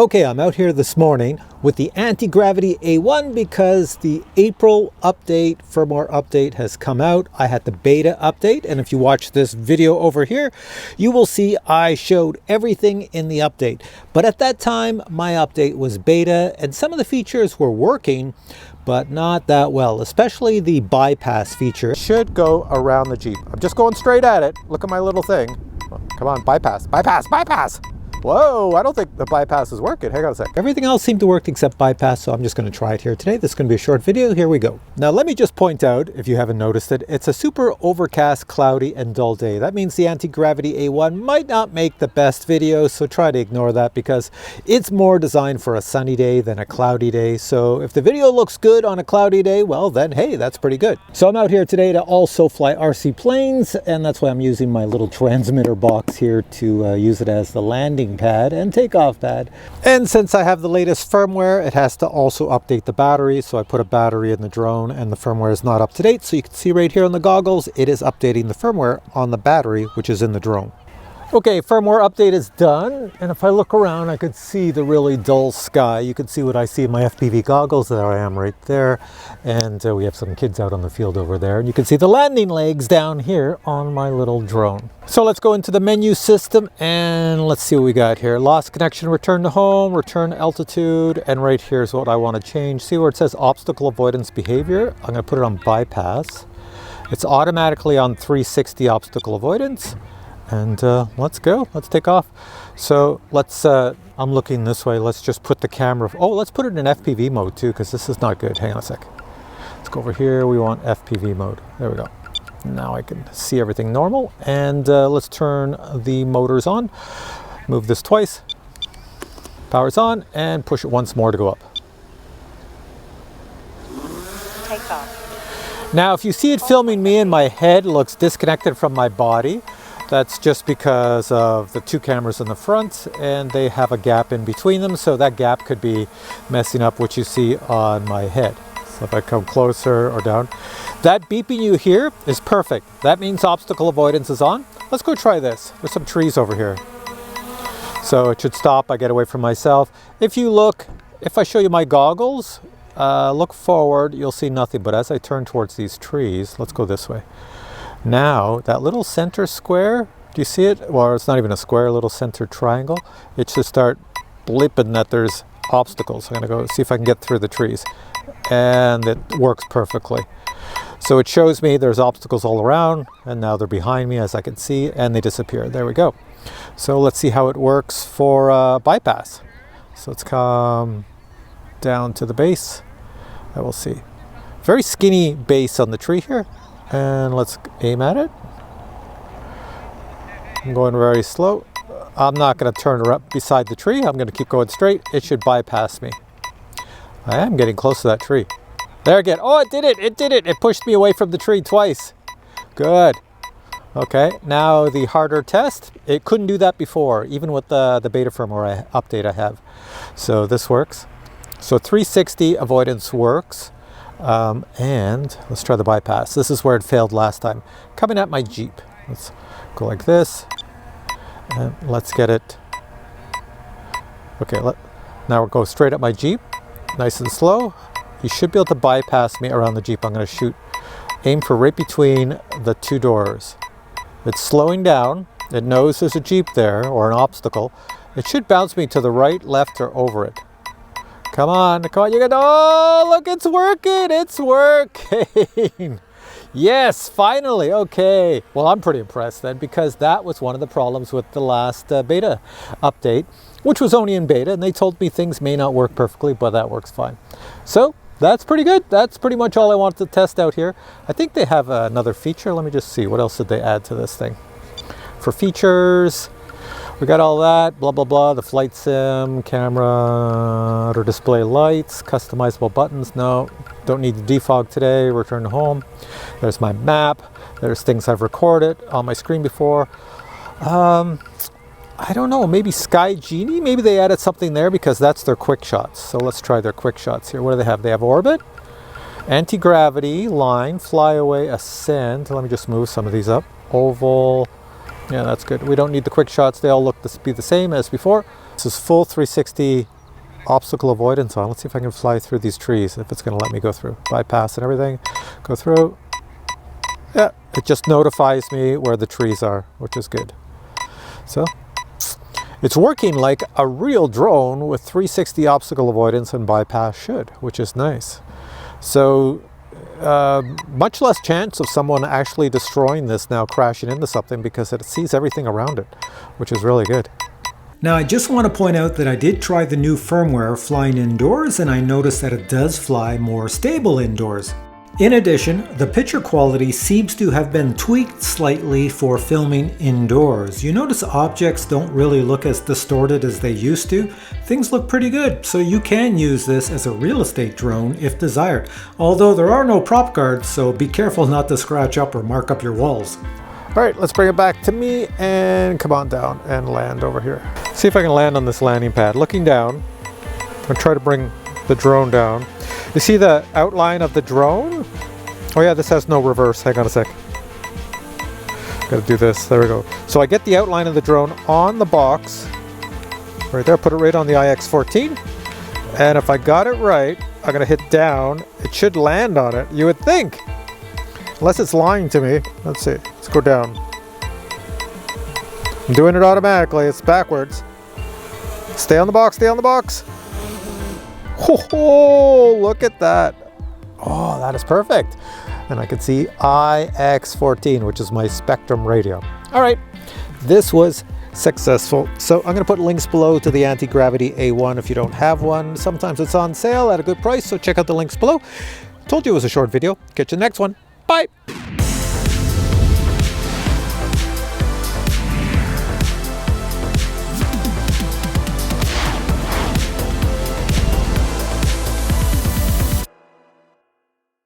Okay, I'm out here this morning with the Antigravity A1 because the April update, firmware update has come out. I had the beta update, and if you watch this video over here, you will see I showed everything in the update. But at that time, my update was beta, and some of the features were working, but not that well, especially the bypass feature. Should go around the Jeep. I'm just going straight at it. Look at my little thing. Come on, bypass, bypass, bypass. Whoa, I don't think the bypass is working. Hang on a sec. Everything else seemed to work except bypass, so I'm just going to try it here today. This is going to be a short video. Here we go. Now, let me just point out, if you haven't noticed it, it's a super overcast, cloudy, and dull day. That means the Antigravity A1 might not make the best video, so try to ignore that because it's more designed for a sunny day than a cloudy day. So if the video looks good on a cloudy day, well then, hey, that's pretty good. So I'm out here today to also fly RC planes, and that's why I'm using my little transmitter box here to use it as the landing pad and takeoff pad. And since I have the latest firmware, it has to also update the battery, so I put a battery in the drone and the firmware is not up to date. So you can see right here on the goggles, it is updating the firmware on the battery, which is in the drone. Okay, firmware update is done, and if I look around, I could see the really dull sky. You can see what I see in my FPV goggles. There I am right there, and we have some kids out on the field over there, and you can see the landing legs down here on my little drone. So let's go into the menu system, and let's see what we got here. Lost connection, return to home, return to altitude, and right here is what I want to change. See where it says obstacle avoidance behavior? I'm going to put it on bypass. It's automatically on 360 obstacle avoidance. And let's go, let's take off. So let's, I'm looking this way. Let's just put the camera, oh, let's put it in FPV mode too, because this is not good. Hang on a sec. Let's go over here. We want FPV mode. There we go. Now I can see everything normal. And let's turn the motors on. Move this twice. Power's on, and push it once more to go up. Take off. Now, if you see it filming me and my head looks disconnected from my body, that's just because of the two cameras in the front and they have a gap in between them, so that gap could be messing up what you see on my head. So if I come closer or down, that beeping you hear is perfect. That means obstacle avoidance is on. Let's go try this. There's some trees over here. So it should stop. I get away from myself. If you look, if I show you my goggles, look forward, you'll see nothing. But as I turn towards these trees, let's go this way. Now, that little center square, do you see it? Well, it's not even a square, a little center triangle. It should start blipping that there's obstacles. I'm going to go see if I can get through the trees. And it works perfectly. So it shows me there's obstacles all around, and now they're behind me, as I can see, and they disappear. There we go. So let's see how it works for bypass. So let's come down to the base. I will see. Very skinny base on the tree here. And let's aim at it. I'm going very slow. I'm not going to turn around beside the tree. I'm going to keep going straight. It should bypass me. I am getting close to that tree. There again. Oh, it did it. It did it. It pushed me away from the tree twice. Good. Okay, now the harder test. It couldn't do that before, even with the beta firmware update I have. So this works. So 360 avoidance works. And let's try the bypass. This is where it failed last time. Coming at my Jeep. Let's go like this. And let's get it. Okay, now we'll go straight at my Jeep. Nice and slow. You should be able to bypass me around the Jeep. I'm going to shoot. Aim for right between the two doors. It's slowing down. It knows there's a Jeep there or an obstacle. It should bounce me to the right, left, or over it. Come on, you got, oh, look, it's working, it's working. Yes, finally, okay. Well, I'm pretty impressed then, because that was one of the problems with the last beta update, which was only in beta, and they told me things may not work perfectly, but that works fine. So that's pretty good. That's pretty much all I wanted to test out here. I think they have another feature. Let me just see, what else did they add to this thing? For features, we got all that, blah, blah, blah, the flight sim, camera, or display lights, customizable buttons. No, don't need the defog today, return to home. There's my map. There's things I've recorded on my screen before. I don't know, maybe Sky Genie? Maybe they added something there because that's their quick shots. So let's try their quick shots here. What do they have? They have orbit, anti-gravity, line, fly away, ascend. Let me just move some of these up. Oval, Yeah, that's good. We don't need the quick shots. They all look to be the same as before. This is full 360 obstacle avoidance on. Let's see if I can fly through these trees, if it's going to let me go through. Bypass and everything. Go through. Yeah, it just notifies me where the trees are, which is good. So it's working like a real drone with 360 obstacle avoidance and bypass should, which is nice. So much less chance of someone actually destroying this now, crashing into something, because it sees everything around it, which is really good. Now, I just want to point out that I did try the new firmware flying indoors, and I noticed that it does fly more stable indoors. In addition, the picture quality seems to have been tweaked slightly for filming indoors. You notice objects don't really look as distorted as they used to. Things look pretty good, so you can use this as a real estate drone if desired. Although there are no prop guards, so be careful not to scratch up or mark up your walls. All right, let's bring it back to me and come on down and land over here. See if I can land on this landing pad. Looking down, I'm gonna try to bring the drone down. You see the outline of the drone? Oh yeah, this has no reverse. Hang on a sec. Gotta do this. There we go. So I get the outline of the drone on the box. Right there, put it right on the IX-14. And if I got it right, I'm gonna hit down. It should land on it, you would think. Unless it's lying to me. Let's see. Let's go down. I'm doing it automatically. It's backwards. Stay on the box. Stay on the box. Oh, look at that. Oh, that is perfect. And I can see IX-14, which is my Spectrum radio. All right, this was successful. So I'm going to put links below to the Antigravity A1 if you don't have one. Sometimes it's on sale at a good price, so check out the links below. Told you it was a short video. Catch you in the next one. Bye.